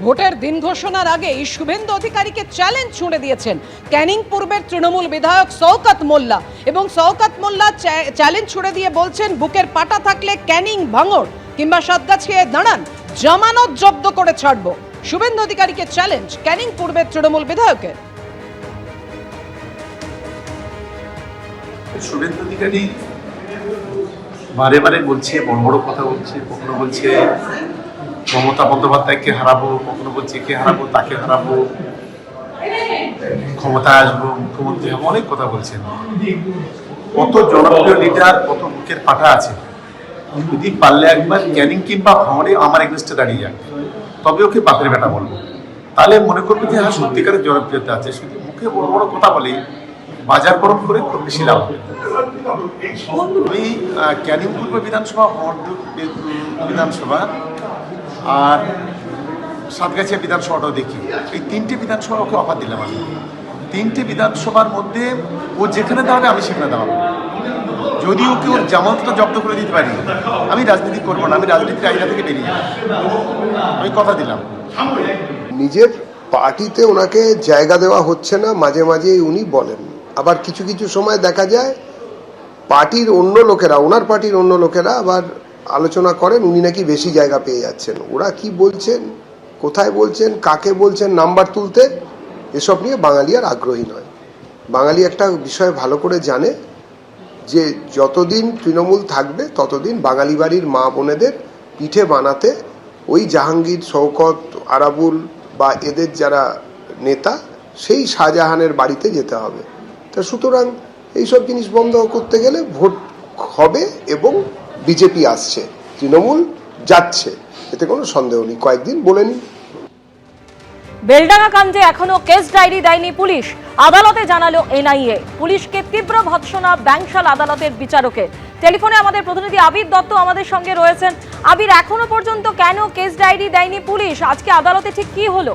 ভোটের দিন ঘোষণার আগেই শুভেন্দু অধিকারীকে চ্যালেঞ্জ ছুঁড়ে দিয়েছেন ক্যানিং পূর্বের তৃণমূল বিধায়ক শওকত মোল্লা, এবং শওকত মোল্লা চ্যালেঞ্জ ছুঁড়ে দিয়ে বলছেন, বুকের পাটা থাকলে ক্যানিং ভাঙড় কিংবা সাতগাছিয়ায় দাঁড়ান, জামানত জব্দ করে ছাড়বো। শুভেন্দু অধিকারীকে চ্যালেঞ্জ ক্যানিং পূর্বের তৃণমূল বিধায়কের। শুভেন্দু অধিকারী বারে বারে বলছে, বড় বড় কথা বলছে, কখনো বলছে মমতা বন্দ্যোপাধ্যায়কে হারাবো, কখনো বলছে কে হারাবো, তাকে হারাবো, ক্ষমতায় আসবো, মুখ্যমন্ত্রী হবো, অনেক কথা বলছেন। কত জনপ্রিয় লিডার, কত বুকের পাঠা আছে, যদি পারলে একবার ক্যানিং কিংবা ভাঙড়ে আমার এগেনস্টে দাঁড়িয়ে যাক, তবে ওকে বাপের বেটা বলবো। তাহলে মনে করবো যে হ্যাঁ, সত্যিকারের জনপ্রিয়তা আছে। শুধু মুখে বড় বড় কথা বলে বাজার গরম করে খুব বেশি লাভ হবে। আমি ক্যানিং পূর্ব বিধানসভা, বিধানসভা আর সাতগাছিয়া বিধানসভাটাও দেখি। এই তিনটে বিধানসভা ওকে অফার দিলাম আমি। তিনটে বিধানসভার মধ্যে ও যেখানে দাঁড়াবে আমি সেখানে দাঁড়াবো। যদি ওকে ওর জামানতটা জব্দ করে দিতে পারি, আমি রাজনীতি করবো না, আমি রাজনীতির আইনা থেকে বেরিয়ে যাবো, আমি কথা দিলাম। নিজের পার্টিতে ওনাকে জায়গা দেওয়া হচ্ছে না, মাঝে মাঝে উনি বলেন। আবার কিছু কিছু সময় দেখা যায় পার্টির অন্য লোকেরা, ওনার পার্টির অন্য লোকেরা আবার আলোচনা করেন উনি নাকি বেশি জায়গা পেয়ে যাচ্ছেন। ওরা কি বলছেন, কোথায় বলছেন, কাকে বলছেন, নাম্বার তুলতে, এসব নিয়ে বাঙালি আর আগ্রহী নয়। বাঙালি একটা বিষয় ভালো করে জানে যে যতদিন তৃণমূল থাকবে ততদিন বাঙালি বাড়ির মা বোনেদের পিঠে বানাতে ওই জাহাঙ্গীর, শওকত, আরাবুল বা এদের যারা নেতা, সেই শাহজাহানের বাড়িতে যেতে হবে। তা সুতরাং এইসব জিনিস বন্ধ করতে গেলে ভোট হবে, এবং বিজেপি আসছে, তৃণমূল যাচ্ছে, এতে কোনো সন্দেহ নেই। কয়েকদিন বলে নিন। বেলডাঙ্গা কাণ্ডে এখনো কেস ডায়েরি দেয়নি পুলিশ, আদালতে জানালো এনআইএ। পুলিশকে তীব্র ভৎসনা ব্যাংশাল আদালতের বিচারকের। টেলিফোনে আমাদের প্রতিনিধি আবির দত্ত আমাদের সঙ্গে রয়েছেন। আবির, এখনো পর্যন্ত কেন কেস ডায়েরি দেয়নি পুলিশ? আজকে আদালতে ঠিক কি হলো?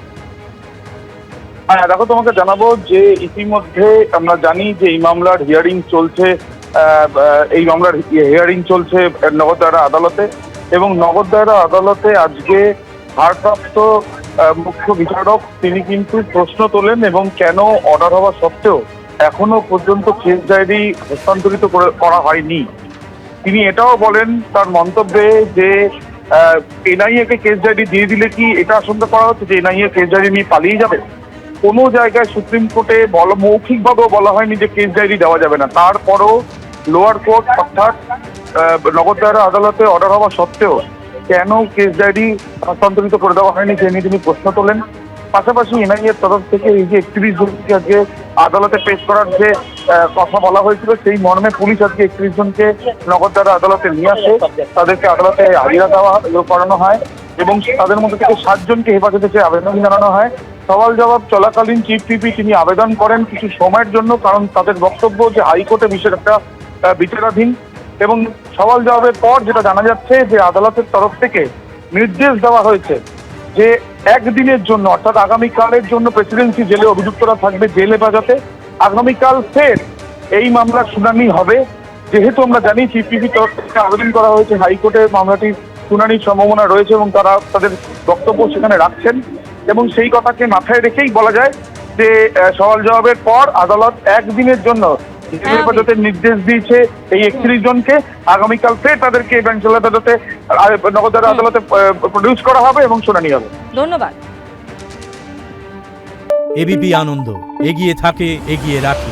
হ্যাঁ দেখো, তোমাকে জানাবো যে ইতিমধ্যে আমরা জানি যে এই মামলার হিয়ারিং চলছে, নগরদায়রা আদালতে, এবং নগরদায়রা আদালতে আজকে ভারপ্রাপ্ত মুখ্য বিচারক তিনি কিন্তু প্রশ্ন তোলেন, এবং কেন অর্ডার হওয়া সত্ত্বেও এখনো পর্যন্ত কেস ডায়েরি হস্তান্তরিত করা হয়নি। তিনি এটাও বলেন তার মন্তব্যে যে এনআইএ কে কেস ডায়েরি দিয়ে দিলে কি এটা আশঙ্কা করা হচ্ছে যে এনআইএ কেস ডায়েরি নিয়ে পালিয়ে যাবে। কোনো জায়গায় সুপ্রিম কোর্টে মৌখিকভাবেও বলা হয়নি যে কেস ডায়েরি দেওয়া যাবে না, তারপরও লোয়ার কোর্ট অর্থাৎ নগরদায়রা আদালতে অর্ডার হওয়া সত্ত্বেও কেন কেস ডায়েরি হস্তান্তরিত করে দেওয়া হয়নি সে নিয়ে তিনি প্রশ্ন তোলেন। পাশাপাশি এনআইএর তরফ থেকে এই যে 31 জনকে আজকে আদালতে পেশ করার যে কথা বলা হয়েছিল, সেই মর্মে পুলিশ আজকে 31 জনকে নগরদায়রা আদালতে নিয়ে আসে, তাদেরকে আদালতে হাজিরা করানো হয়, এবং তাদের মধ্যে থেকে 7 জনকে হেফাজতে চেয়ে আবেদন জানানো হয়। সওয়াল জবাব চলাকালীন চিফ পিপি তিনি আবেদন করেন কিছু সময়ের জন্য, কারণ তাদের বক্তব্য যে হাইকোর্টে বিষয়টা বিচারাধীন, এবং সওয়াল জবাবের পর যেটা জানা যাচ্ছে যে আদালতের তরফ থেকে নির্দেশ দেওয়া হয়েছে যে একদিনের জন্য অর্থাৎ আগামীকালের জন্য প্রেসিডেন্সি জেলে অভিযুক্তরা থাকবে জেল হেফাজতে। আগামীকাল ফের এই মামলার শুনানি হবে। যেহেতু আমরা জানি চিফ পিপির তরফ থেকে আবেদন করা হয়েছে, হাইকোর্টে মামলাটির শুনানির সম্ভাবনা রয়েছে এবং তারা তাদের বক্তব্য সেখানে রাখছেন, এবং সেই কথাকে মাথায় রেখেই বলা যায় যে সওয়াল জবাবের পর আদালত একদিনের জন্য হেফাজতের নির্দেশ দিয়েছে এই 31 জনকে। আগামীকাল ফের তাদেরকে ব্যাংশাল আদালতে, নগরদায়রা আদালতে প্রডিউস করা হবে এবং শুনানি হবে। ধন্যবাদ। এবিপি আনন্দ, এগিয়ে থাকে, এগিয়ে রাখে।